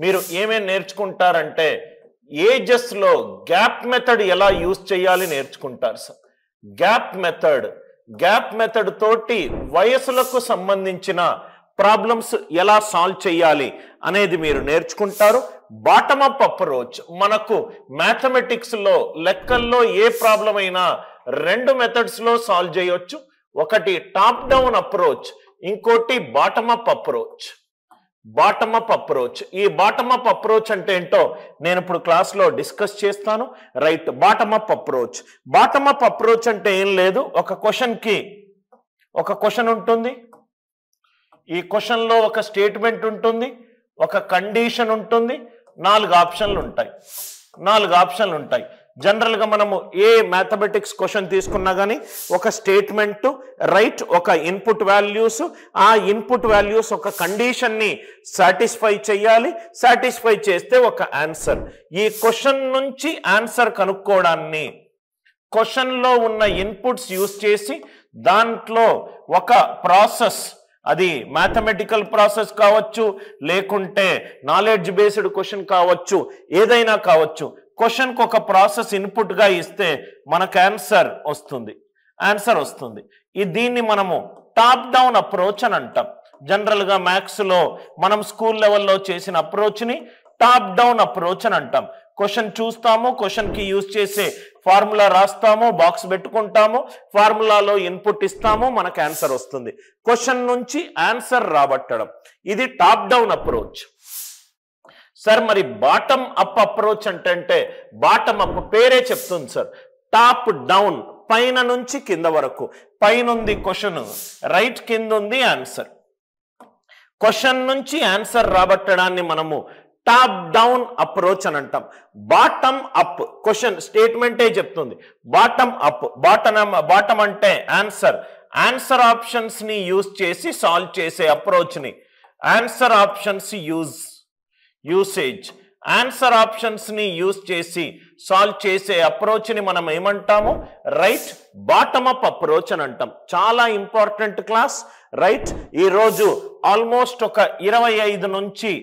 మీరు ఏమేం నేర్చుకుంటారంటే ఏజెస్ లో గ్యాప్ మెథడ్ ఎలా యూజ్ చేయాలి నేర్చుకుంటారు సార్. గ్యాప్ మెథడ్ తోటి వయసులకు సంబంధించిన ప్రాబ్లమ్స్ ఎలా సాల్వ్ చేయాలి అనేది మీరు నేర్చుకుంటారు. బాటమ్ అప్ అప్రోచ్, మనకు మ్యాథమెటిక్స్ లో లెక్కల్లో ఏ ప్రాబ్లం అయినా రెండు మెథడ్స్ లో సాల్వ్ చేయొచ్చు. ఒకటి టాప్ డౌన్ అప్రోచ్, ఇంకోటి బాటమ్ అప్ అప్రోచ్. ఈ బాటమ్ అప్ అప్రోచ్ అంటే ఏంటో నేను ఇప్పుడు క్లాస్లో డిస్కస్ చేస్తాను. రైట్, బాటమ్ అప్ అప్రోచ్ అంటే ఏం లేదు, ఒక క్వశ్చన్ ఉంటుంది, ఈ క్వశ్చన్లో ఒక స్టేట్మెంట్ ఉంటుంది, ఒక కండిషన్ ఉంటుంది, 4 ఆప్షన్లు ఉంటాయి. జనరల్గా మనము ఏ మ్యాథమెటిక్స్ క్వశ్చన్ తీసుకున్నా కానీ ఒక స్టేట్మెంట్, రైట్, ఒక ఇన్పుట్ వాల్యూస్, ఆ ఇన్పుట్ వాల్యూస్ ఒక కండిషన్ని సాటిస్ఫై చేయాలి. సాటిస్ఫై చేస్తే ఒక ఆన్సర్. ఈ క్వశ్చన్ నుంచి ఆన్సర్ కనుక్కోవడాన్ని క్వశ్చన్లో ఉన్న ఇన్పుట్స్ యూజ్ చేసి దాంట్లో ఒక ప్రాసెస్, అది మ్యాథమెటికల్ ప్రాసెస్ కావచ్చు, లేకుంటే నాలెడ్జ్ బేస్డ్ క్వశ్చన్ కావచ్చు, ఏదైనా కావచ్చు. క్వశ్చన్కి ఒక ప్రాసెస్ ఇన్పుట్ గా ఇస్తే మనకు ఆన్సర్ వస్తుంది. దీన్ని మనము టాప్ డౌన్ అప్రోచ్ అని అంటాం. జనరల్ గా మ్యాథ్స్ లో మనం స్కూల్ లెవెల్లో చేసిన అప్రోచ్ ని టాప్ డౌన్ అప్రోచ్ అని అంటాం. క్వశ్చన్ చూస్తాము, క్వశ్చన్ కి యూజ్ చేసే ఫార్ములా రాస్తాము, బాక్స్ పెట్టుకుంటాము, ఫార్ములాలో ఇన్పుట్ ఇస్తాము, మనకు ఆన్సర్ వస్తుంది. క్వశ్చన్ నుంచి ఆన్సర్ రాబట్టడం, ఇది టాప్ డౌన్ అప్రోచ్. సార్ మరి బాటమ్ అప్ అప్రోచ్ అంటే బాటమ్ అప్ పేరే చెప్తుంది సార్. టాప్ డౌన్, పైన నుంచి కింద వరకు. పైన ఉంది క్వశ్చన్, రైట్, కింద ఉంది ఆన్సర్. క్వశ్చన్ నుంచి ఆన్సర్ రాబట్టడాన్ని మనము టాప్ డౌన్ అప్రోచ్ అని అంటాం. బాటమ్ అప్ క్వశ్చన్ స్టేట్మెంటే చెప్తుంది. బాటమ్ అంటే ఆన్సర్ ఆప్షన్స్ ని యూజ్ చేసి సాల్వ్ చేసే అప్రోచ్ ని ఆన్సర్ ఆప్షన్స్ ఆన్సర్ ఆప్షన్స్ ని యూజ్ చేసి సాల్వ్ చేసే అప్రోచ్ ని మనం ఏమంటాము? రైట్, బాటమ్ అప్ అప్రోచ్ అని అంటాం. చాలా ఇంపార్టెంట్ క్లాస్. రైట్, ఈ రోజు ఆల్మోస్ట్ ఒక 25 నుంచి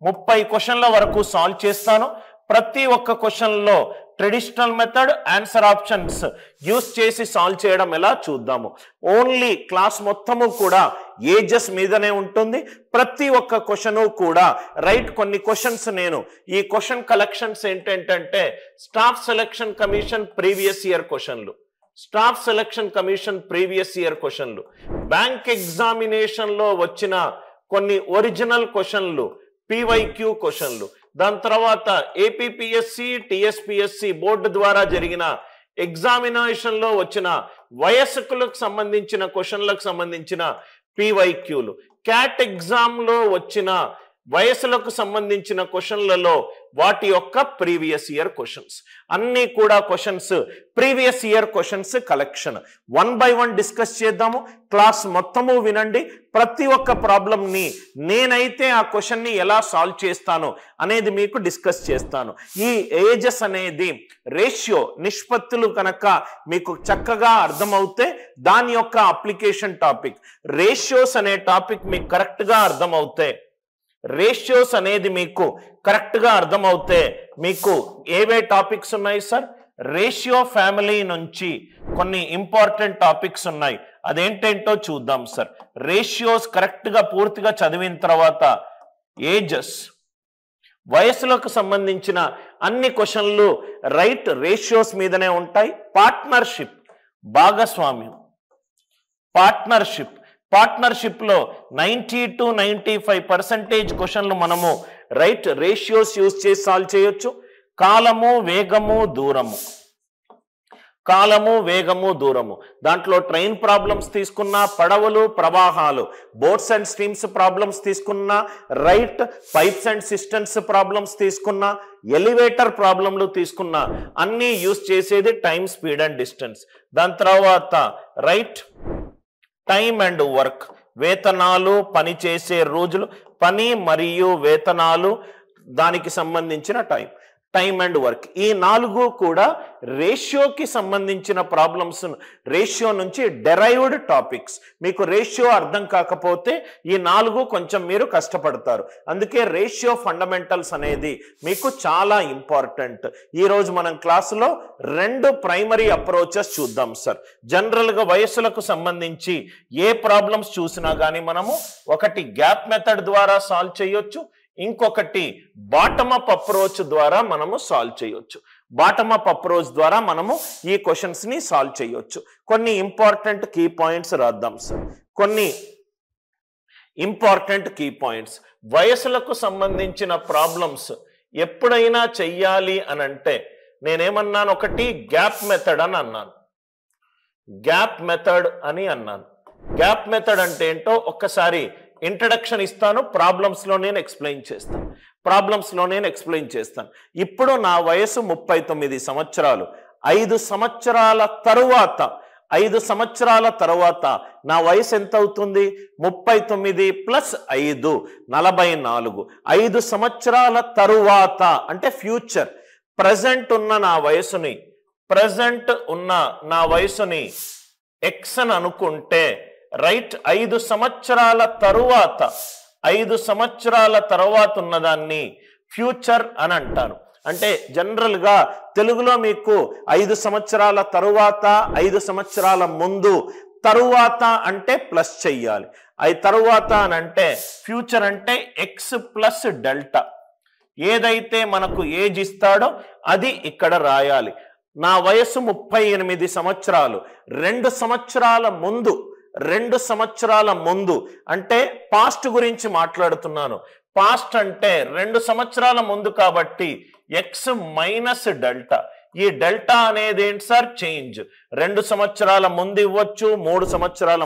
30 క్వశ్చన్ల వరకు సాల్వ్ చేస్తాను. ప్రతి ఒక్క క్వశ్చన్ లో traditional method, answer options use చేసి సాల్వ్ చేయడం ఎలా చూద్దాము. ఓన్లీ క్లాస్ మొత్తము కూడా ఏజెస్ మీదనే ఉంటుంది. ప్రతి ఒక్క క్వశ్చన్ కూడా రైట్. కొన్ని క్వశ్చన్స్ నేను ఈ క్వశ్చన్ కలెక్షన్స్ ఏంటంటే staff selection commission previous year క్వశ్చన్లు, బ్యాంక్ ఎగ్జామినేషన్ లో వచ్చిన కొన్ని ఒరిజినల్ క్వశ్చన్లు, PYQ క్వశ్చన్లు, దాని తర్వాత ఏపీపీఎస్సి, టిఎస్పిఎస్సి బోర్డు ద్వారా జరిగిన ఎగ్జామినేషన్ లో వచ్చిన వయస్కులకు సంబంధించిన క్వశ్చన్లకు సంబంధించిన PYQలు, క్యాట్ ఎగ్జామ్ లో వచ్చిన వయసులకు సంబంధించిన క్వశ్చన్లలో వాటి యొక్క ప్రీవియస్ ఇయర్ క్వశ్చన్స్, అన్ని కూడా questions previous year questions collection. 1 by 1 discuss చేద్దాము. క్లాస్ మొత్తము వినండి. ప్రతి ఒక్క ప్రాబ్లంని నేనైతే ఆ క్వశ్చన్ని ఎలా సాల్వ్ చేస్తాను అనేది మీకు డిస్కస్ చేస్తాను. ఈ ఏజెస్ అనేది రేషియో, నిష్పత్తులు కనుక మీకు చక్కగా అర్థమవుతే దాని యొక్క అప్లికేషన్ టాపిక్ రేషియోస్ అనే టాపిక్ మీకు కరెక్ట్గా అర్థమవుతే, రేషియోస్ అనేది మీకు కరెక్ట్గా అర్థమవుతే మీకు ఏవే టాపిక్స్ ఉన్నాయి సార్? రేషియో ఫ్యామిలీ నుంచి కొన్ని ఇంపార్టెంట్ టాపిక్స్ ఉన్నాయి. అదేంటేంటో చూద్దాం సార్. రేషియోస్ కరెక్ట్గా పూర్తిగా చదివిన తర్వాత ఏజెస్, వయసులకు సంబంధించిన అన్ని క్వశ్చన్లు రైట్ రేషియోస్ మీదనే ఉంటాయి. పార్ట్నర్షిప్, భాగస్వామ్యం, పార్ట్నర్షిప్ లో 90 to 95% క్వశ్చన్లు మనము రైట్ రేషియోస్ యూజ్ చేసి సాల్వ్ చేయొచ్చు. కాలము, వేగము, దూరము, దాంట్లో ట్రైన్ ప్రాబ్లమ్స్ తీసుకున్నా, పడవలు, ప్రవాహాలు, బోట్స్ అండ్ స్ట్రీమ్స్ ప్రాబ్లమ్స్ తీసుకున్నా, right pipes and systems problems తీసుకున్నా, ఎలివేటర్ ప్రాబ్లంలు తీసుకున్నా, అన్నీ యూజ్ చేసేది టైం, స్పీడ్ అండ్ డిస్టెన్స్. దాని తర్వాత రైట్ టైం అండ్ వర్క్, వేతనాలు, పని చేసే రోజులు, పని మరియు వేతనాలు, దానికి సంబంధించిన టైమ్ అండ్ వర్క్. ఈ 4 కూడా రేషియోకి సంబంధించిన ప్రాబ్లమ్స్, రేషియో నుంచి డెరైవ్డ్ టాపిక్స్. మీకు రేషియో అర్థం కాకపోతే ఈ 4 కొంచెం మీరు కష్టపడతారు. అందుకే రేషియో ఫండమెంటల్స్ అనేది మీకు చాలా ఇంపార్టెంట్. ఈరోజు మనం క్లాసులో 2 ప్రైమరీ అప్రోచెస్ చూద్దాం సార్. జనరల్గా వయసులకు సంబంధించి ఏ ప్రాబ్లమ్స్ చూసినా కానీ మనము ఒకటి గ్యాప్ మెథడ్ ద్వారా సాల్వ్ చేయొచ్చు, ఇంకొకటి బాటమ్ అప్ అప్రోచ్ ద్వారా మనము సాల్వ్ చేయొచ్చు. బాటమ్ అప్ అప్రోచ్ ద్వారా మనము ఈ క్వశ్చన్స్ ని సాల్వ్ చేయొచ్చు. కొన్ని ఇంపార్టెంట్ కీ పాయింట్స్ రాద్దాం సార్. కొన్ని ఇంపార్టెంట్ కీ పాయింట్స్. వయసులకు సంబంధించిన ప్రాబ్లమ్స్ ఎప్పుడైనా చెయ్యాలి అని అంటే నేనేమన్నాను, ఒకటి గ్యాప్ మెథడ్ అని అన్నాను. గ్యాప్ మెథడ్ అని అన్నాను. గ్యాప్ మెథడ్ అంటే ఏంటో ఒక్కసారి ఇంట్రడక్షన్ ఇస్తాను, ప్రాబ్లమ్స్లో నేను ఎక్స్ప్లెయిన్ చేస్తాను. ఇప్పుడు నా వయసు 39 సంవత్సరాలు. 5 సంవత్సరాల తరువాత నా వయసు ఎంత అవుతుంది? 39 + 5 44. 5 సంవత్సరాల తరువాత అంటే ఫ్యూచర్. ప్రజెంట్ ఉన్న నా వయసుని ఎక్స్ అని అనుకుంటే రైట్, 5 సంవత్సరాల తరువాత ఉన్నదాన్ని ఫ్యూచర్ అని అంటారు. అంటే జనరల్గా తెలుగులో మీకు 5 సంవత్సరాల తరువాత, 5 సంవత్సరాల ముందు, తరువాత అంటే ప్లస్ చెయ్యాలి. తరువాత అని అంటే ఫ్యూచర్ అంటే ఎక్స్ ప్లస్ డెల్టా. ఏదైతే మనకు ఏజ్ ఇస్తాడో అది ఇక్కడ రాయాలి. నా వయసు 38 సంవత్సరాలు. 2 సంవత్సరాల ముందు అంటే పాస్ట్ గురించి మాట్లాడుతున్నాను. పాస్ట్ అంటే 2 సంవత్సరాల ముందు కాబట్టి ఎక్స్ మైనస్ డెల్టా. ఈ డెల్టా అనేది ఏంటి సార్? చేంజ్. 2 సంవత్సరాల ముందు ఇవ్వచ్చు, 3 సంవత్సరాల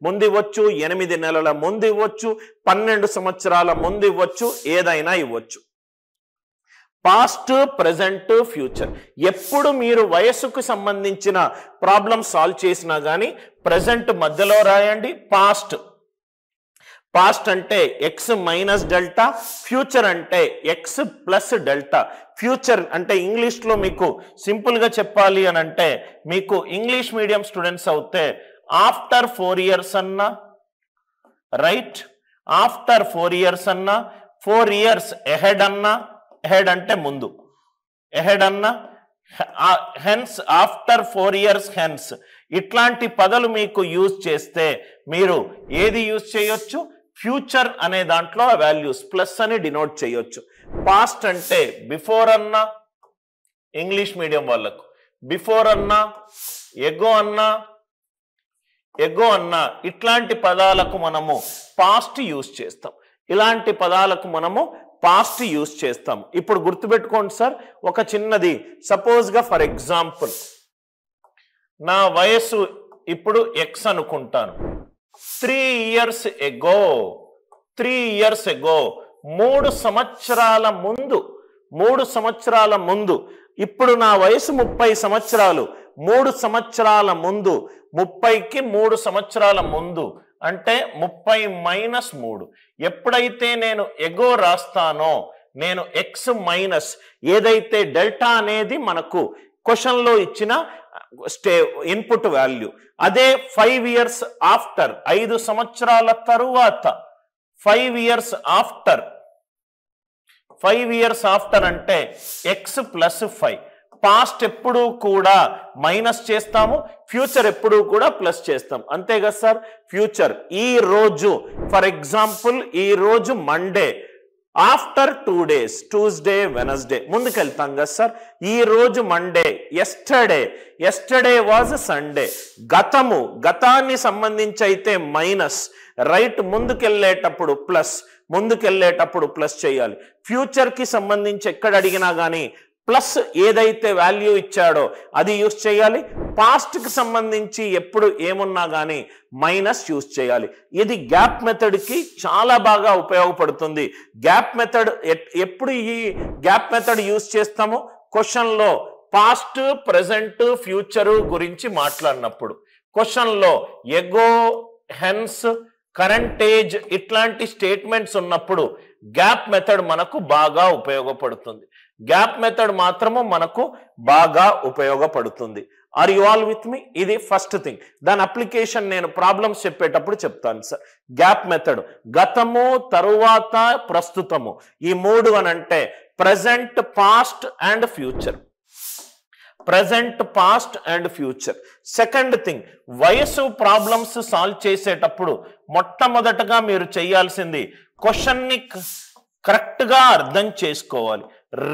ముందు ఇవ్వచ్చు, 8 నెలల ముందు ఇవ్వచ్చు, 12 సంవత్సరాల ముందు ఇవ్వచ్చు, ఏదైనా ఇవ్వచ్చు. Past, present, future. ఎప్పుడు మీరు వయసుకు సంబంధించిన ప్రాబ్లం సాల్వ్ చేసినా కానీ ప్రెజెంట్ మధ్యలో రాయండి. పాస్ట్ అంటే ఎక్స్ మైనస్ డెల్టా, ఫ్యూచర్ అంటే ఎక్స్ ప్లస్ డెల్టా. ఫ్యూచర్ అంటే ఇంగ్లీష్లో మీకు సింపుల్గా చెప్పాలి అని అంటే, మీకు ఇంగ్లీష్ మీడియం స్టూడెంట్స్ అవుతే ఆఫ్టర్ 4 ఇయర్స్ అన్నా రైట్, ఆఫ్టర్ 4 ఇయర్స్ అన్నా, 4 ఇయర్స్ ఎహెడ్ అన్నా, ఎహెడ్ అంటే ముందు, ఎహెడ్ అన్నా, హెన్స్ ఆఫ్టర్ 4 ఇయర్స్ హెన్స్. ఇట్లాంటి పదాలు మీకు యూజ్ చేస్తే మీరు ఏది యూజ్ చేయొచ్చు? ఫ్యూచర్ అనే దాంట్లో వాల్యూస్ ప్లస్ అని డినోట్ చేయొచ్చు. పాస్ట్ అంటే బిఫోర్ అన్నా, ఇంగ్లీష్ మీడియం వాళ్ళకు బిఫోర్ అన్నా, ఎగో అన్నా, ఇట్లాంటి పదాలకు మనము పాస్ట్ యూజ్ చేస్తాం. ఇలాంటి పదాలకు మనము పాస్ట్ యూజ్ చేస్తాం. ఇప్పుడు గుర్తుపెట్టుకోండి సార్, ఒక చిన్నది. సపోజ్గా ఫర్ ఎగ్జాంపుల్ నా వయసు ఇప్పుడు ఎక్స్ అనుకుంటాను. 3 ఇయర్స్ ఎగో 3 సంవత్సరాల ముందు. ఇప్పుడు నా వయసు 30 సంవత్సరాలు. 3 సంవత్సరాల ముందు, 30కి 3 సంవత్సరాల ముందు అంటే 30 - 3. ఎప్పుడైతే నేను ఎగో రాస్తానో, నేను ఎక్స్ మైనస్ ఏదైతే డెల్టా అనేది మనకు క్వశ్చన్లో ఇచ్చిన ఇన్పుట్ వాల్యూ, అదే 5 ఇయర్స్ ఆఫ్టర్, 5 సంవత్సరాల తరువాత, 5 ఇయర్స్ ఆఫ్టర్ అంటే ఎక్స్ ప్లస్ 5. పాస్ట్ ఎప్పుడు కూడా మైనస్ చేస్తాము, ఫ్యూచర్ ఎప్పుడు కూడా ప్లస్ చేస్తాం. అంతే కదా సార్? ఫ్యూచర్ ఈ రోజు, ఫర్ ఎగ్జాంపుల్ ఈ రోజు Monday, after 2 days Tuesday, Wednesday ముందుకెళ్తాం కదా సార్. ఈ రోజు మండే, ఎస్టర్డే వాజ్ సండే. గతాన్ని సంబంధించి అయితే మైనస్ రైట్, ముందుకెళ్ళేటప్పుడు ప్లస్ చేయాలి. ఫ్యూచర్కి సంబంధించి ఎక్కడ అడిగినా కానీ ప్లస్ ఏదైతే వాల్యూ ఇచ్చాడో అది యూజ్ చేయాలి. పాస్ట్కి సంబంధించి ఎప్పుడు ఏమున్నా కానీ మైనస్ యూజ్ చేయాలి. ఇది గ్యాప్ మెథడ్కి చాలా బాగా ఉపయోగపడుతుంది. గ్యాప్ మెథడ్ ఎప్పుడు ఈ గ్యాప్ మెథడ్ యూజ్ చేస్తామో, క్వశ్చన్లో పాస్ట్, ప్రెజెంట్, ఫ్యూచరు గురించి మాట్లాడినప్పుడు, క్వశ్చన్లో ఎగో, హెన్స్, కరెంట్ ఏజ్ ఇట్లాంటి స్టేట్మెంట్స్ ఉన్నప్పుడు గ్యాప్ మెథడ్ మనకు బాగా ఉపయోగపడుతుంది. గ్యాప్ మెథడ్ మాత్రము మనకు బాగా ఉపయోగపడుతుంది. Are you all with me? ఇది ఫస్ట్ థింగ్. దాని అప్లికేషన్ నేను ప్రాబ్లమ్స్ చెప్పేటప్పుడు చెప్తాను సార్. గ్యాప్ మెథడ్ గతము, తరువాత, ప్రస్తుతము, ఈ మూడు అని అంటే present, past and future. Present, past and future. Second thing, వయసు ప్రాబ్లమ్స్ సాల్వ్ చేసేటప్పుడు మొట్టమొదటగా మీరు చేయాల్సింది క్వశ్చన్ని కరెక్ట్గా అర్థం చేసుకోవాలి.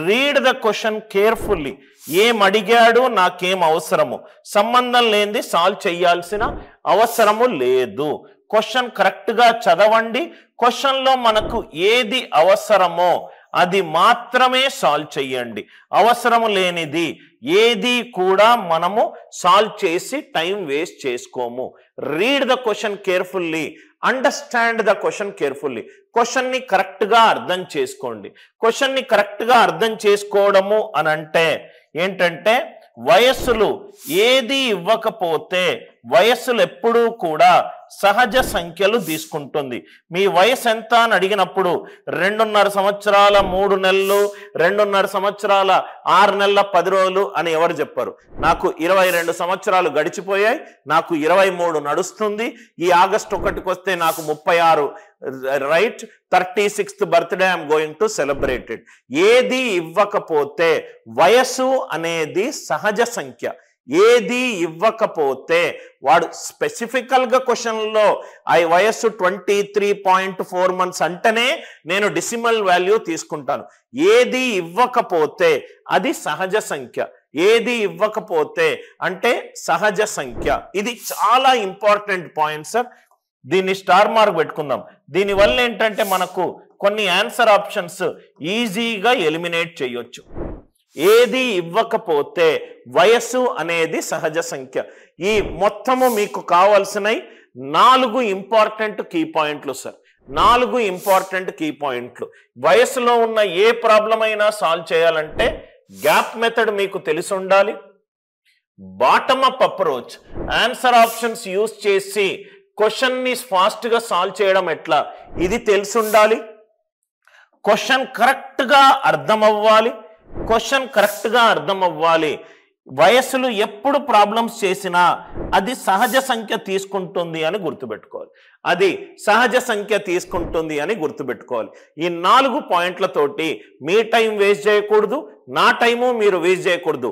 Read the question carefully. ఏం అడిగాడు, నాకేం అవసరము, సంబంధం లేనిది సాల్వ్ చేయాల్సిన అవసరము లేదు. క్వశ్చన్ కరెక్ట్గా చదవండి. క్వశ్చన్లో మనకు ఏది అవసరమో అది మాత్రమే సాల్వ్ చేయండి. అవసరం లేనిది ఏది కూడా మనము సాల్వ్ చేసి టైం వేస్ట్ చేసుకోము. Read the question carefully, understand the question carefully. క్వశ్చన్ని కరెక్ట్గా అర్థం చేసుకోండి. క్వశ్చన్ని కరెక్ట్గా అర్థం చేసుకోవడము అని అంటే ఏంటంటే, వయస్సులు ఏది ఇవ్వకపోతే వయస్సులు ఎప్పుడూ కూడా సహజ సంఖ్యలు తీసుకుంటుంది. మీ వయసు ఎంత అని అడిగినప్పుడు 2.5 సంవత్సరాల 3 నెలలు, 2.5 సంవత్సరాల 6 నెలల 10 రోజులు అని ఎవరు చెప్పారు? నాకు 22 సంవత్సరాలు గడిచిపోయాయి, నాకు 23 నడుస్తుంది, ఈ ఆగస్టు 1కి వస్తే నాకు 36, right, 36th birthday I'm going to celebrated. ఏది ఇవ్వకపోతే, వయసు అనేది సహజ సంఖ్య, ఏది ఇవ్వకపోతే వాడు స్పెసిఫికల్గా క్వశ్చన్లో వయస్సు 23.4 months అంటేనే నేను డెసిమల్ వాల్యూ తీసుకుంటాను. ఏది ఇవ్వకపోతే అది సహజ సంఖ్య, ఏది ఇవ్వకపోతే అంటే సహజ సంఖ్య. ఇది చాలా ఇంపార్టెంట్ పాయింట్ సార్. దీన్ని స్టార్ మార్క్ పెట్టుకుందాం. దీనివల్ల ఏంటంటే మనకు కొన్ని ఆన్సర్ ఆప్షన్స్ ఈజీగా ఎలిమినేట్ చేయొచ్చు. ఏది ఇవ్వకపోతే వయస్సు అనేది సహజ సంఖ్య. ఈ మొత్తము మీకు కావాల్సినవి 4 ఇంపార్టెంట్ కీ పాయింట్లు సార్. 4 ఇంపార్టెంట్ కీ పాయింట్లు. వయసులో ఉన్న ఏ ప్రాబ్లం అయినా సాల్వ్ చేయాలంటే గ్యాప్ మెథడ్ మీకు తెలిసి ఉండాలి. Bottom up approach, answer options use చేసి క్వశ్చన్ని ఫాస్ట్గా సాల్వ్ చేయడం ఎట్లా, ఇది తెలిసి ఉండాలి. క్వశ్చన్ కరెక్ట్గా అర్థం అవ్వాలి. క్వశ్చన్ కరెక్ట్గా అర్థం అవ్వాలి. వయస్సులు ఎప్పుడు ప్రాబ్లమ్స్ చేసినా అది సహజ సంఖ్య తీసుకుంటుంది అని గుర్తుపెట్టుకోవాలి. అది సహజ సంఖ్య తీసుకుంటుంది అని గుర్తుపెట్టుకోవాలి. ఈ 4 పాయింట్లతోటి మీ టైం వేస్ట్ చేయకూడదు, నా టైము మీరు వేస్ట్ చేయకూడదు.